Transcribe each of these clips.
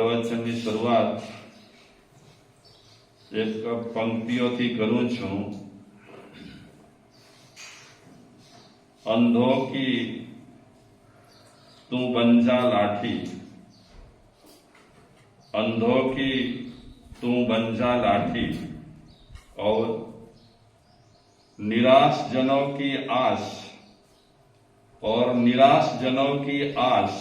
પ્રવચનની શરૂઆત એક પંક્તિઓથી કરું છું। अंधों की तू बन जा लाठी, अंधों की तू बन जा लाठी, और निराश जनों की आस, और निराश जनों की आस,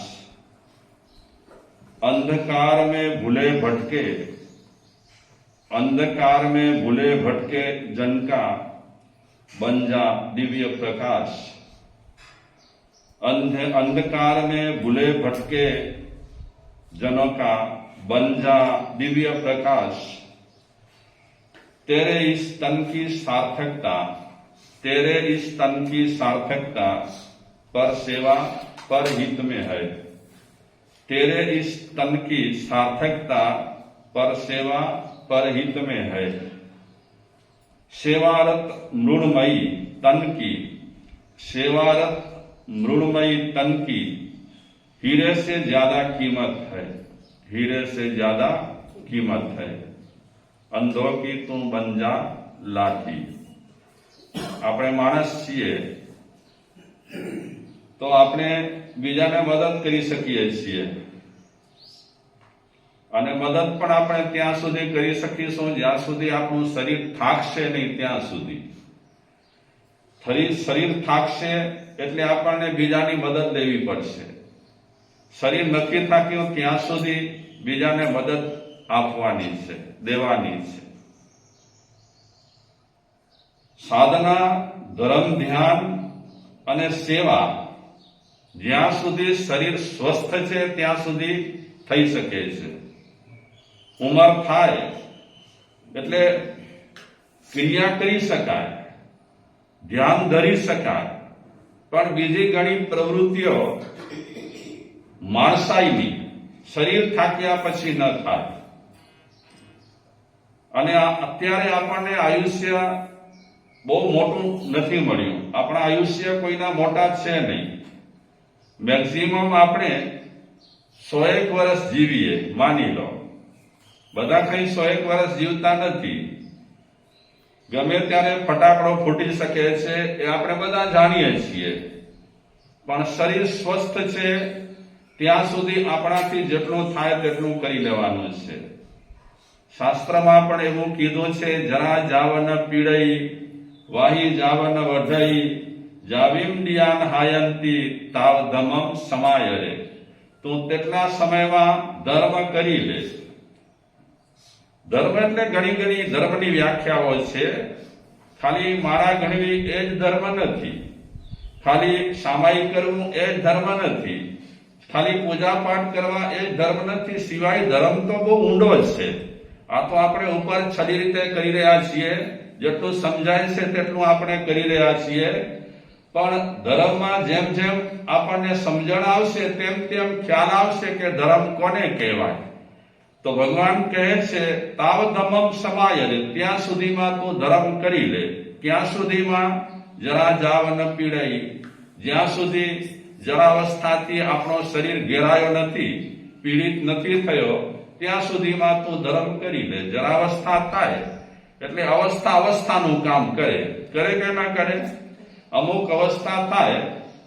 अंधकार में भूले भटके, अंधकार में भूले भटके जन का बन जा दिव्य प्रकाश। अंधकार में भूले भटके जनों का बन जा दिव्य प्रकाश। तेरे इस तन की सार्थकता, तेरे इस तन की सार्थकता पर सेवा पर हित में है। तेरे इस तन की सार्थकता पर सेवा पर हित में है। सेवारत मृणमयी तन की, सेवारत मृणमयी तन की हीरे से ज्यादा कीमत है, हीरे से ज्यादा कीमत है। अंधों की तू बन जा लाठी। આપણે માણસ છીએ તો આપણે બીજાને મદદ કરી શકીએ છીએ, અને મદદ પણ આપણે ત્યાં સુધી કરી શકીશું જ્યાં સુધી આપણું શરીર થાકશે નહીં ત્યાં સુધી। શરીર થાકશે એટલે આપણને બીજાની મદદ લેવી પડશે। શરીર નથી થાક્યું ત્યાં સુધી બીજાને મદદ આપવાની છે, દેવાની છે। સાધના, ધર્મ, ધ્યાન અને સેવા જ્યાં સુધી શરીર સ્વસ્થ છે ત્યાં સુધી થઈ શકે છે। ઉંમર થાય એટલે ક્રિયા કરી શકાય, ધ્યાન ધરી શકાય, પણ બીજી ઘણી પ્રવૃત્તિઓ માણસાઈની શરીર થાક્યા પછી ન થાય। અને અત્યારે આપણને આયુષ્ય બહુ મોટું નથી મળ્યું। આપણા આયુષ્ય કોઈના મોટા છે નહીં। મેક્સિમમ આપણે 101 વર્ષ જીવીએ માની લો। બધા કઈ 101 વર્ષ જીવતા નથી। ગમે ત્યારે ફટાકડો ફૂટી શકે છે એ આપણે બધા જાણીએ છીએ, પણ શરીર સ્વસ્થ છે ત્યાં સુધી આપણાથી જેટલું થાય તેટલું કરી લેવાનું છે। શાસ્ત્રમાં પણ એવું કીધું છે, જરા જાવન પીડઈ વાહી જાવન વઢઈ, જાવીમ દિયાન હાયંતી તાવ ધમમ સમાયરે। તું તેટલા સમયમાં ધર્મ કરી લે। ધર્મ એટલે ઘણી ઘણી ધર્મની વ્યાખ્યાઓ છે। ખાલી માળા ગણવી એ જ ધર્મ નથી, ખાલી સામાયિક કરવું એ જ ધર્મ નથી, ખાલી પૂજા પાઠ કરવા એ જ ધર્મ નથી। સિવાય ધર્મ તો બહુ ઊંડો છે। આ તો આપણે ઉપર છડી રીતે કરી રહ્યા છીએ, જેટલું સમજાય છે તેટલું આપણે કરી રહ્યા છીએ, પણ ધર્મમાં જેમ જેમ આપણને સમજણ આવશે તેમ તેમ ખ્યાલ આવશે કે ધર્મ કોને કહેવાય। તો ભગવાન કહે છે તાવ ધમમ સમાયરે, ત્યાં સુધીમાં તું ધર્મ કરી ले। ક્યાં સુધીમાં? જરા જાવ ન પીડાઈ, જ્યાં સુધી જરાવસ્થાથી આપણો શરીર ઘેરાયો નથી, પીડિત નથી થયો ત્યાં સુધીમાં તું ધર્મ કરી ले। જરાવસ્થા થાય એટલે અવસ્થા અવસ્થાનું કામ કરે, કરે કે ના કરે? અમુક અવસ્થા થાય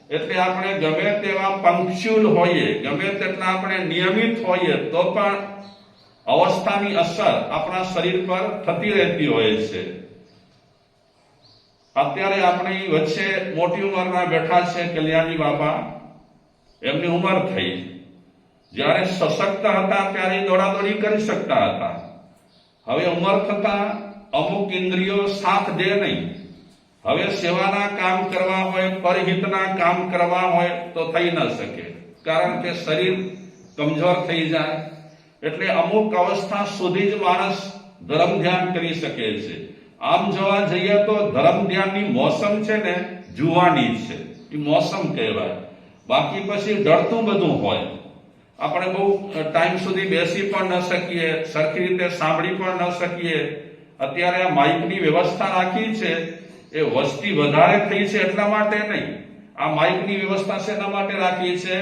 એટલે આપણે ગમે તેવા પંક્ચ્યુઅલ હોઈએ, ગમે તેટલા આપણે નિયમિત હોઈએ તો પણ અવસ્થાની અસર આપણા શરીર પર થતી રહેતી હોય છે। અત્યારે આપણી વચ્ચે મોટી ઉંમરના બેઠા છે કલ્યાણી બાપા, એમની ઉંમર થઈ। જ્યારે સશક્ત હતા ત્યારે દોડાદોડી કરી શકતા હતા। હવે ઉંમર થતા અમુક ઇન્દ્રિયો સાથ દે નહીં। હવે સેવાના કામ કરવા હોય, પરહિતના કામ કરવા હોય તો થઈ ન શકે, કારણ કે શરીર કમજોર થઈ જાય। એટલે અમુક અવસ્થા સુધી જ માણસ ધર્મ ધ્યાન કરી શકે છે। આમ જોવા જઈએ તો ધર્મ ધ્યાનની મોસમ છે ને જુવાની છે, એ મોસમ કહેવાય। બાકી પછી ડરતું બધું હોય। આપણે બહુ ટાઈમ સુધી બેસી પણ ન શકીએ, સરખી રીતે સાંભળી પણ ન શકીએ। અત્યારે આ માઇકની વ્યવસ્થા રાખી છે એ વસ્તી વધારે થઈ છે એટલા માટે નહીં। આ માઇકની વ્યવસ્થા શેના માટે રાખી છે?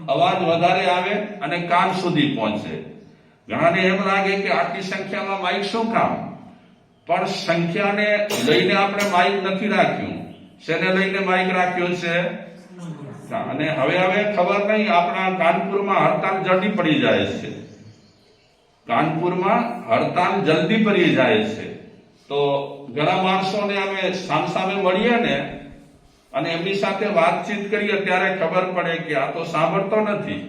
અવાજ વધારે આવે અને કાન સુધી પહોંચે। ઘણાને એમ લાગે કે આટલી સંખ્યામાં માઇક શું કામ, પણ સંખ્યાને લઈને આપણે માઇક નથી રાખ્યું, શેને લઈને માઇક રાખ્યું છે? અને હવે ખબર નહીં, આપણા કાનપુરમાં હડતાલ જલ્દી પડી જાય છે, કાનપુરમાં હડતાલ જલ્દી પડી જાય છે. તો ઘણા માણસોને અમે સામસામે મળીએ ને અને એમની સાથે વાતચીત કરીએ ત્યારે ખબર પડે કે આ તો સાંભળતો નથી.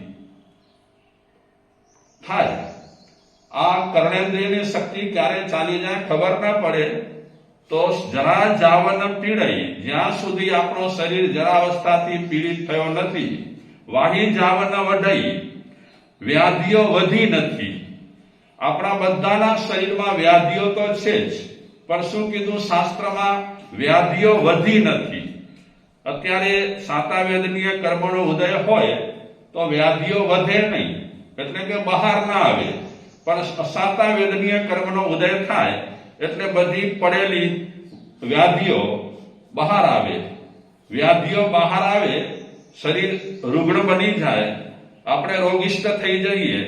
થાય આ કર્ણેન્દ્રિયની શક્તિ ક્યારે ચાલી જાય ખબર ના પડે. તો જરા જાવન પીડાઈ, જ્યાં સુધી આપણો શરીર જરા અવસ્થાથી પીડિત થયો નથી, વાહી જાવન વઢઈ, વ્યાધિઓ વધી નથી. આપણા બધાના શરીરમાં વ્યાધિઓ તો છે જ, પણ શું કીધું શાસ્ત્રમાં? વ્યાધિઓ વધી નથી. અત્યારે સાતાવેદનીય કર્મનો ઉદય હોય તો વ્યાધિઓ વધે નહીં, એટલે કે બહાર ના આવે, પણ સાતાવેદનીય કર્મનો ઉદય થાય એટલે બધી પડેલી વ્યાધિઓ બહાર આવે. વ્યાધિઓ બહાર આવે, શરીર રૂગ્ણ બની જાય, આપણે રોગિષ્ટ થઈ જઈએ,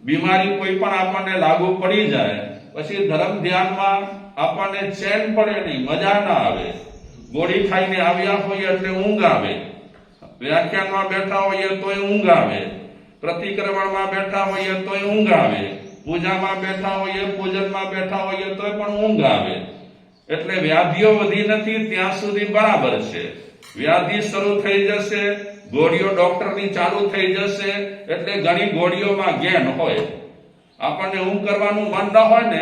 બીમારી કોઈ પણ આપણને લાગુ પડી જાય, પછી ધર્મ ધ્યાનમાં આપણને ચેન પડે નહીં, મજા ના આવે. ગોળી ખાઈને આવ્યા હોઈએ એટલે ઊંઘ આવે, વ્યાખ્યાનમાં બેઠા હોઈએ તોય ઊંઘ આવે, પ્રતિક્રમણમાં બેઠા હોઈએ તોય ઊંઘ આવે, પૂજામાં બેઠા હોઈએ, પૂજનમાં બેઠા હોઈએ તોય પણ ઊંઘ આવે. એટલે વ્યાધિઓ વધી નથી ત્યાં સુધી બરાબર છે. વ્યાધિ શરૂ થઈ જશે, ગોળીઓ ડોક્ટરની ચાલુ થઈ જશે, એટલે ઘણી ગોળીઓમાં ગેન હોય. આપણને ઊંઘ કરવાનું મન ન હોય ને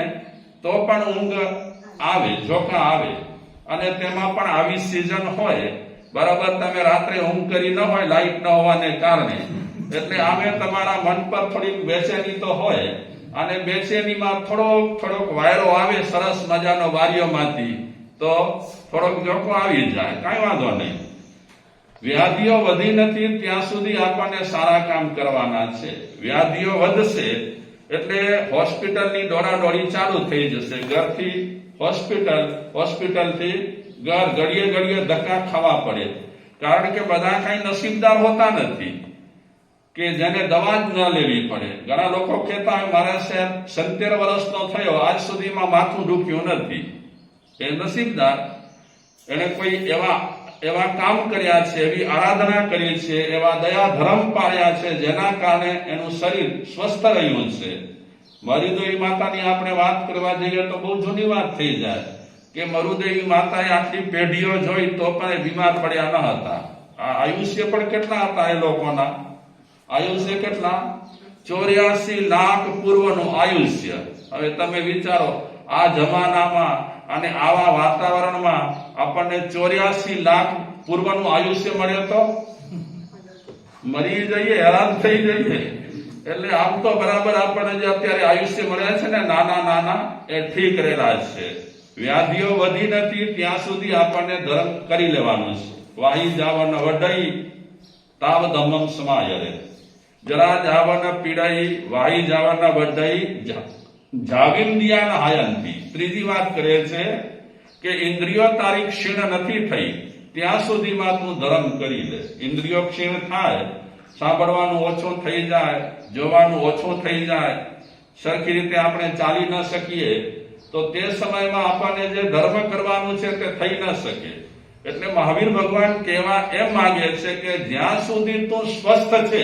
તો પણ ઊંઘ આવે, જોખા આવે. અને તેમાં પણ આવી સિઝન હોય, બરાબર, તમે રાત્રે ઊંઘ કરી ન હોય લાઈટ ન હોવાને કારણે, એટલે આમે તમારા મન પર થોડીક બેચેની તો હોય, અને બેચેનીમાં થોડોક વાયરો આવે સરસ મજાનો વારીઓમાંથી, તો થોડોક જોખો આવી જાય, કાંઈ વાંધો નહીં. વ્યાધિઓ વધી નથી ત્યાં સુધી આપણને સારા કામ કરવાના છે. વ્યાધિઓ વધશે એટલે હોસ્પિટલની દોડાદોડી ચાલુ થઈ જશે. ઘરથી હોસ્પિટલ, હોસ્પિટલથી ઘર, ઘડીએ ધક્કા ખાવા પડે. કારણ કે બધા કઈ નસીબદાર હોતા નથી કે જેને દવા જ ન લેવી પડે. ઘણા લોકો કહેતા હોય મારા સાહેબ 70 વર્ષનો થયો, આજ સુધીમાં માથું દુખ્યું નથી. એ નસીબદાર, એને કોઈ એવા કામ કર્યા છે, એવી આરાધના કરી છે, એવા દયા ધર્મ પાળ્યા છે, જેના કારણે એનું શરીર સ્વસ્થ રહ્યું છે. મરુદેવી માતાની આપણે વાત કરવા જઈએ તો બહુ જૂની વાત થઈ જાય કે મરુદેવી માતાએ આટલી પેઢીઓ જોઈ તો પણ એ બીમાર પડ્યા ન હતા. આ આયુષ્ય પણ કેટલા હતા એ લોકોના? આયુષ્ય કેટલા? 84 લાખ પૂર્વનું આયુષ્ય. હવે તમે વિચારો, આ જમાનામાં અને આવા વાતાવરણમાં આપણને 84 લાખ પૂર્વનું આયુષ્ય મળે તો મરી જઈએ, હેરાન થઈ જઈએ. એટલે આમ તો બરાબર આપણને જે અત્યારે આયુષ્ય મળ્યા છે ને નાના, એ ઠીક રહેલા છે. વ્યાધિઓ વધી નથી ત્યાં સુધી આપણને ધર્મ કરી લેવાનું છે. વાહી જાવન વઢઈ તાવ ધમમ સમાયરે, જરા જાવન પીડાઈ, વાહી જાવન વઢઈ જાવિંદ્રિયાન હાયંતી. ત્રીજી વાત કરે છે કે ઇન્દ્રિયો તારી ક્ષીણ નથી થઈ ત્યાં સુધીમાં તું ધર્મ કરી લે. ઇન્દ્રિયો ક્ષીણ થાય, સાંભળવાનું ઓછું થઈ જાય, જોવાનું ઓછું થઈ જાય, સરખી રીતે આપણે ચાલી ન શકીએ, તો તે સમયમાં આપણને જે ધર્મ કરવાનું છે તે થઈ ન શકે. એટલે મહાવીર ભગવાન કહેવા એમ માંગે છે કે જ્યાં સુધી તું સ્વસ્થ છે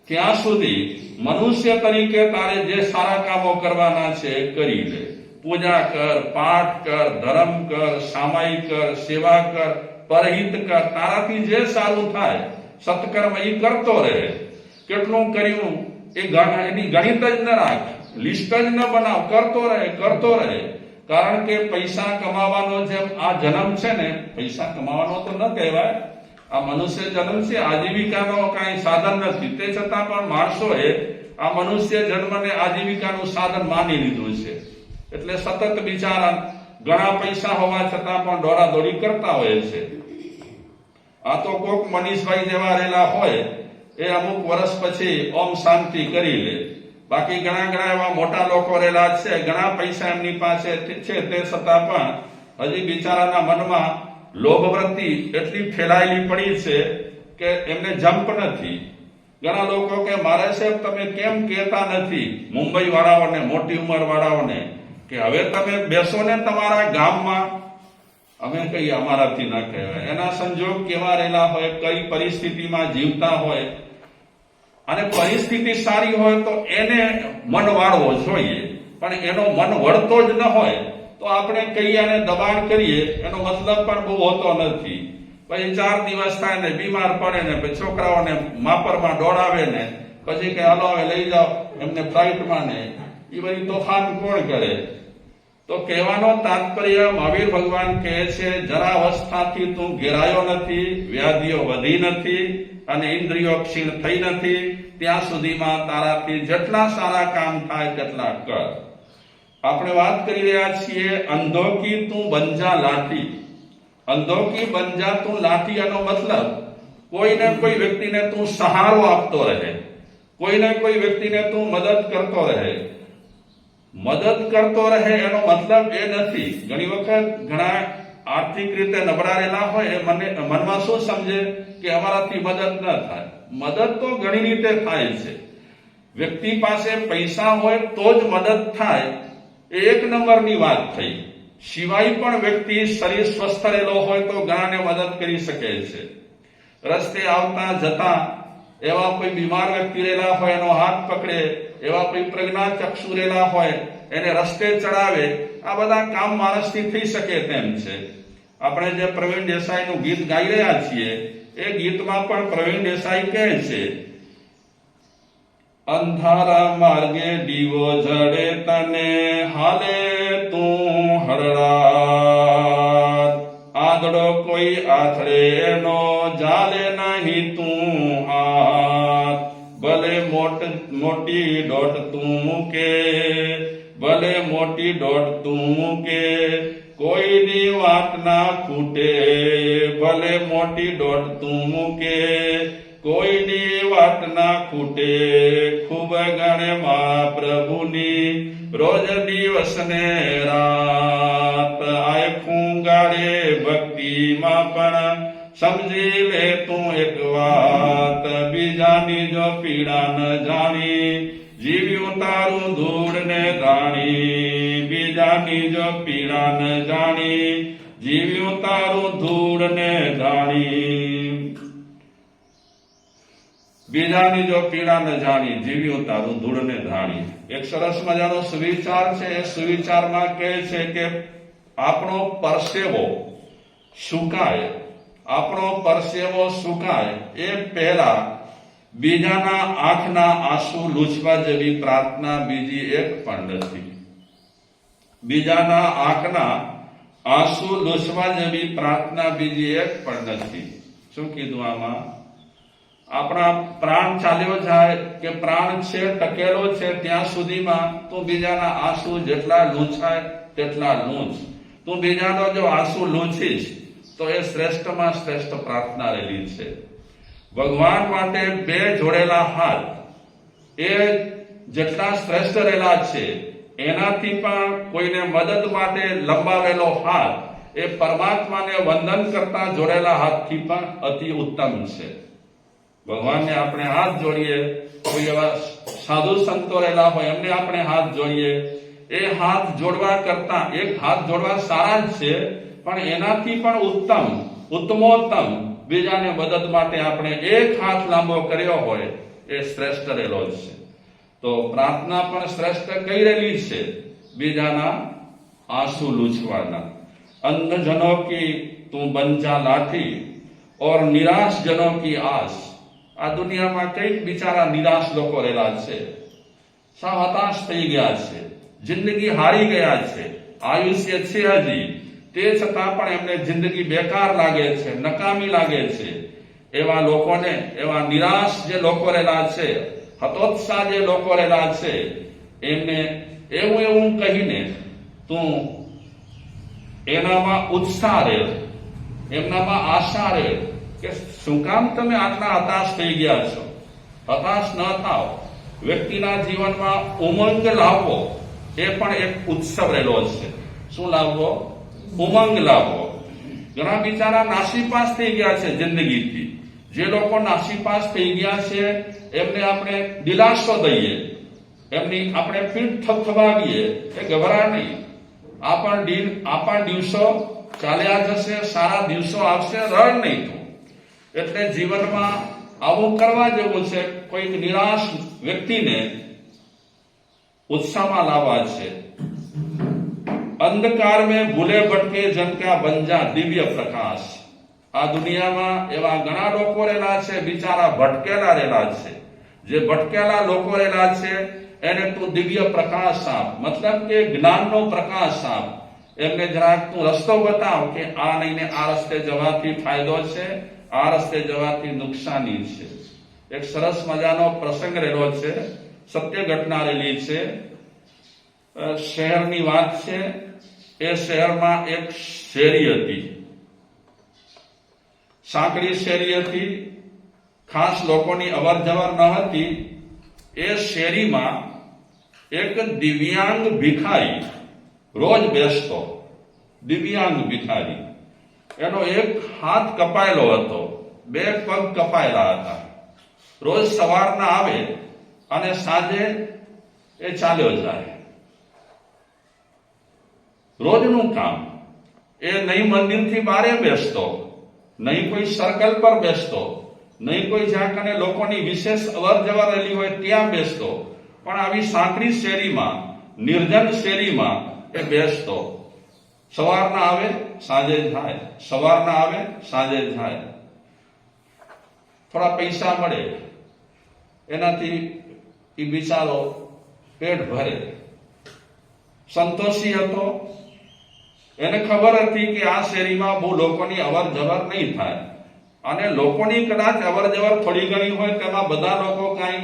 ત્યાં સુધી મનુષ્ય તરીકે તારે જે સારા કામો કરવાના છે એ કરી લે. પૂજા કર, પાઠ કર, ધર્મ કર, સામાયિક કર, સેવા કર, પરહિત કર. તારાથી જે સારું થાય સત્કર્મ એ કરતો રહે. કેટલું કર્યું એની ગણિત જ ન રાખ, લિસ્ટ જ ન બનાવ, કરતો રહે. કારણ કે પૈસા કમાવાનો જેમ આ જન્મ છે ને, પૈસા કમાવાનો તો ન કહેવાય, આ મનુષ્ય જન્મ છે, આજીવિકાનો કઈ સાધન નથી. તે છતાં પણ માણસોએ આ મનુષ્ય જન્મને આજીવિકાનું સાધન માની લીધું છે. એટલે સતત બિચારા ઘણા પૈસા હોવા છતાં પણ દોડાદોડી કરતા હોય છે. આ તો કોક મનીષભાઈ જેવા રહેલા હોય એ અમુક વર્ષ પછી ઓમ શાંતિ કરી લે. બાકી ઘણા એવા મોટા લોકો રહેલા છે, ઘણા પૈસા એમની પાસે છે, તે છતાં પણ હજી બિચારાના મનમાં લોભ વૃત્તિ એટલી ફેલાયેલી પડી છે કે એમને જંપ નથી. ઘણા લોકો કે મારે સાહેબ તમે કેમ કહેતા નથી મુંબઈ વાળાઓને, મોટી ઉંમર વાળાઓને કે હવે તમે બેસો ને તમારા ગામમાં? અમે કહીએ અમારાથી ના કહેવાય. એના સંજોગ કેવા રહેલા હોય, કઈ પરિસ્થિતિમાં જીવતા હોય, અને પરિસ્થિતિ સારી હોય તો એને મન વાળવો જોઈએ, પણ એનો મન વળતો જ ન હોય તો આપણે કહીએ અને દબાણ કરીએ એનો મતલબ પણ બહુ હોતો નથી. પછી 4 દિવસ થાય ને બીમાર પડે ને પછી છોકરાઓને માપરમાં દોડાવે ને પછી કે હાલો હવે લઈ જાઓ એમને ફ્લાઇટમાં ને એ બધી તોફાન કોણ કરે? તો કહેવાનો તાત્પર્ય મહાવીર ભગવાન કહે છે જરાવસ્થાથી તું ઘેરાયો નથી, વ્યાધિઓ વધી નથી અને ઇન્દ્રિયો ક્ષીણ થઈ નથી, ત્યાં સુધીમાં તારાથી જેટલા સારા કામ થાય તેટલા કર. આપણે વાત કરી રહ્યા છીએ અંધો કી તું બંજા લાઠી. અંધો કી બંજા તું લાઠી એનો મતલબ કોઈને કોઈ વ્યક્તિને તું સહારો આપતો રહે, કોઈને કોઈ વ્યક્તિને તું મદદ કરતો રહે. મદદ કરતો રહે એનો મતલબ એ નથી, ઘણી વખત ઘણા આર્થિક રીતે નબળા રહેલા હોય એ મનમાં શું સમજે કે અમારાથી મદદ ન થાય. મદદ તો ઘણી રીતે થાય છે. વ્યક્તિ પાસે પૈસા હોય તો જ મદદ થાય એ એક નંબરની વાત થઈ. સિવાય પણ વ્યક્તિ શરીર સ્વસ્થ રહેલો હોય તો ઘણાને મદદ કરી શકે છે. રસ્તે આવતા જતા એવા કોઈ બીમાર વ્યક્તિ રહેલા હોય એનો હાથ પકડે, એવા કોઈ પ્રજ્ઞાચક્ષુ રહેલા હોય એને રસ્તે ચડાવે, આ બધા કામ માણસથી થઈ શકે તેમ છે. આપણે જે પ્રવીણ દેસાઈનું ગીત ગાઈ રહ્યા છીએ એ ગીતમાં પણ પ્રવીણ દેસાઈ કહે છે અંધારા માર્ગે દીવો જડે તને હાલે તું હળરાત, આંધળો કોઈ આથડે એનો જાલે નહીં તું હાથ, ભલે મોટી દોટ તું મૂકે, ભલે મોટી દોટ તું મૂકે, કોઈની વાત ના ખૂટે, ભલે મોટી દોટ તું મૂકે, કોઈની વાત ના ખૂટે, ખૂબ ગણે મા પ્રભુની રોજ દિવસ ને રાત, આખું ગાડે ભક્તિમાં પણ સમજી લે તું એક વાત, બીજાની જો પીડા ન જાણી જીવ્યું તારું ધૂળ ને ધાણી, બીજાની જો પીડા ન જાણી જીવ્યું તારું ધૂળ ને ધાણી, બીજાની જો પીડા ન જાણી જીવ્યું તારું ધૂળ ને ધાણી. એક સરસ મજાનો સુવિચાર છે. એ સુવિચારમાં કહે છે કે આપણો પરસેવો સુકાય, આપણો પરસેવો સુકાય એ પહેલા બીજાના આંખના આંસુ લૂછવા જેવી પ્રાર્થના બીજી એક પણ નથી. બીજાના આંખના આંસુ લૂછવા જેવી પ્રાર્થના બીજી એક પણ નથી. શું કીધું આમાં? આપણા પ્રાણ ચાલ્યો જાય કે પ્રાણ છે ટકેલો છે ત્યાં સુધીમાં તું બીજાના આંસુ જેટલા લૂછાય તેટલા લૂંચ. તું બીજાનો જો આંસુ લૂંચીશ તો એ શ્રેષ્ઠમાં શ્રેષ્ઠ પ્રાર્થના રહેલી છે. ભગવાન માટે બે જોડેલા હાથ એ જેટલા શ્રેષ્ઠ રહેલા છે એનાથી પણ કોઈને મદદ માટે લંબાવેલો હાથ એ પરમાત્માને વંદન કરતા જોડેલા હાથથી પણ અતિ ઉત્તમ છે. ભગવાનને આપણે હાથ જોડીએ, કોઈ એવા સાધુ સંતો રહેલા હોય એમને આપણે હાથ જોડીએ. એ હાથ જોડવા કરતા એક હાથ જોડવા સારા જ છે પણ એનાથી પણ ઉત્તમ, ઉત્તમોત્તમ બીજાને મદદ માટે આપણે એક હાથ લાંબો કર્યો હોય એ શ્રેષ્ઠ રહેલો છે. તો પ્રાર્થના પણ શ્રેષ્ઠ કઈ રહેલી છે? બીજાના આંસુ લૂછવાના. અંધજનો કી તું બંજા લાઠી और નિરાશ જનો કી આસ. આ દુનિયામાં કઈક બિચારા નિરાશ લોકો રહેલા છે, સાવ હતાશ થઈ ગયા છે, જિંદગી હારી ગયા છે, આયુષ્ય છે હજી, તે છતાં પણ એમને જિંદગી બેકાર લાગે છે, નકામી લાગે છે. એવા લોકોને, એવા નિરાશ જે લોકો રહેલા છે, હતોત્સાહ જે લોકો રહેલા છે, એમને એવું એવું કહીને તું એનામાં ઉત્સાહ રહે, એમનામાં આશા રહે કે શું કામ તમે આટલા હતાશ થઈ ગયા છો? હતાશ ન થાવ. વ્યક્તિના જીવનમાં ઉમંગ લાવવો એ પણ એક ઉત્સવ રહેલો છે. શું લાવવો? ઉમંગ લાવવો. ઘણા બિચારા નાસીપાસ થઈ ગયા છે જિંદગીથી. જે લોકો નાસીપાસ થઈ ગયા છે એમને આપણે દિલાસો દઈએ, એમની આપણે પીઠ થપથપાવીએ કે ગભરા નહીં, આ પણ દિવસો ચાલ્યા જશે, સારા દિવસો આવશે, રડ નહીં તું. એટલે જીવનમાં આવું કરવા જેવું છે. કોઈક નિરાશ વ્યક્તિને उत्साह लावा छे। अंधकार में भूले भटके जन क्या बंजा दिव्य प्रकाश। आ दुनिया में एवा घणा लोको रहेला छे, बिचारा भटकेला रहेला छे। जे भटकेला लोको रहेला छे एने तू दिव्य प्रकाश आप, मतलब के ज्ञान नो प्रकाश आप। एमने જરાક તું રસ્તો બતાવ કે આ નહીં ને આ રસ્તે જવાથી ફાયદો છે, આ રસ્તે જવાથી નુકસાની છે. એક સરસ મજાનો પ્રસંગ રહેલો છે, સત્ય ઘટના રહેલી છે. શહેરની વાત છે. એ શહેરમાં એક શેરી હતી, સાંકડી શેરી હતી, ખાસ લોકોની અવર જવર ન હતી. એ શેરીમાં એક દિવ્યાંગ ભિખારી રોજ બેસતો. દિવ્યાંગ ભિખારી, એનો એક હાથ કપાયેલો હતો, બે પગ કપાયેલા હતા. રોજ સવારના આવે અને સાંજે એ ચાલ્યો જાય. રોજનું કામ. એ નહીં મંદિરથી બારે બેસતો, નહીં કોઈ સર્કલ પર બેસતો, નહીં કોઈ જ્યાં કને લોકોની વિશેષ અવર જવર રહેલી હોય ત્યાં બેસતો, પણ આવી સાંકડી શેરીમાં, નિર્જન શેરીમાં એ બેસતો. સવારના આવે સાંજે જાય, સવારના આવે સાંજે જાય. થોડા પૈસા મળે એનાથી એ બિચારો પેટ ભરે. સંતોષી હતો. એને ખબર હતી કે આ શેરીમાં બહુ લોકોની અવર જવર નહીં થાય, અને લોકોની કદાચ અવર જવર થોડી ઘણી હોય તેમાં બધા લોકો કઈ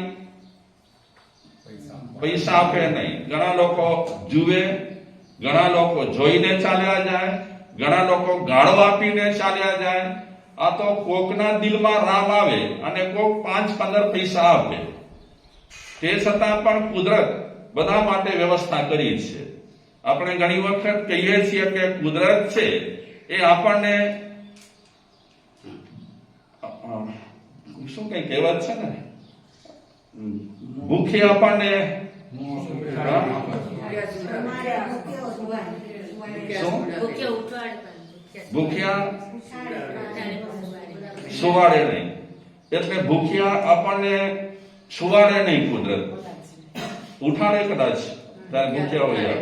પૈસા આપે નહીં. ઘણા લોકો જુએ, ઘણા લોકો જોઈને ચાલ્યા જાય, ઘણા લોકો ગાળો આપીને ચાલ્યા જાય. આ તો કોકના દિલમાં રામ આવે અને કોક 5-15 પૈસા આપે. તે છતાં પણ કુદરત બધા માટે વ્યવસ્થા કરી છે. આપણે ઘણી વખત કહીએ છીએ કે કુદરત છે એ આપણને શું કઈ કહેવત છે ને, ભૂખે આપણને ભૂખ્યા સુવાડે નહીં. એટલે ભૂખ્યા આપણને સુવાડે નહીં કુદરત, ઉઠાડે કદાચ ત્યારે ભૂખ્યા હોય.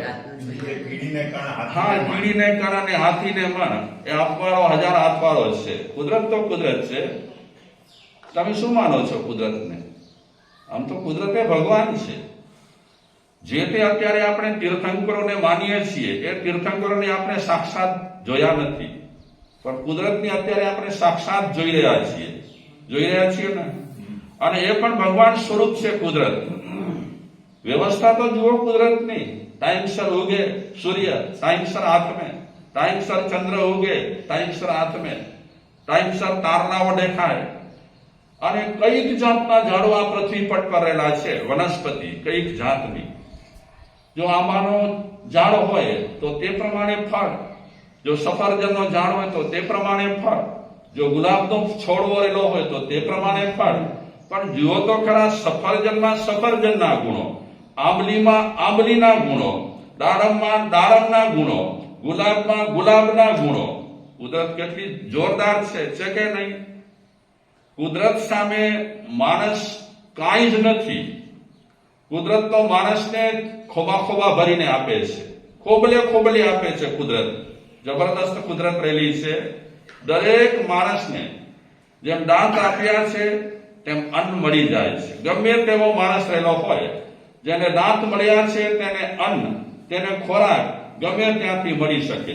હા, કીડીને કારણે હાથીને મણ એ આપવાળો 1000 આપવાળો છે. કુદરત તો કુદરત છે. તમે શું માનો છો કુદરતને? આમ તો કુદરત એ ભગવાન છે. જે તે અત્યારે આપણે તીર્થંકરોને માનીએ છીએ એ તીર્થંકરોને આપણે સાક્ષાત જોયા નથી, પણ કુદરતને અત્યારે આપણે સાક્ષાત જોઈ રહ્યા છીએ ને. અને એ પણ ભગવાન સ્વરૂપ છે કુદરત. વ્યવસ્થા તો જુઓ કુદરતની. ટાઈમસર ઉગે સૂર્ય, ટાઈમસર હાથ में, ટાઈમસર ચંદ્ર ઉગે, ટાઈમસર હાથ में, ટાઈમસર તારલાઓ દેખાય. અને કઈક જાતના ઝાડવા પૃથ્વી પર રહેલા છે, વનસ્પતિ કઈક જાતની. જો આંબાનો ઝાડ હોય તો તે પ્રમાણે ફળ, જો સફરજનનો ઝાડ હોય તો તે પ્રમાણે ફળ, જો ગુલાબનો છોડવો રહેલો હોય તો તે પ્રમાણે ફળ. પણ જુઓ તો ખરા, સફરજનમાં સફરજનના ગુણો, આંબલીમાં આંબલીના ગુણો, દાડમમાં દાડમના ગુણો, ગુલાબમાં ગુલાબના ગુણો. કુદરત કેટલી જોરદાર છે કે નહીં? કુદરત સામે માણસ કાંઈ જ નથી. કુદરત તો માણસને ખોબા ભરીને આપે છે, ખોબલે આપે છે. કુદરત જબરદસ્ત કુદરત રહેલી છે. દરેક માણસને જેમ દાંત આપ્યા છે તેમ અન્ન મળી જાય છે. ગમે તેવો માણસ રહેલો હોય, જેને દાંત મળ્યા છે તેને અન્ન, તેને ખોરાક ગમે ત્યાંથી મળી શકે.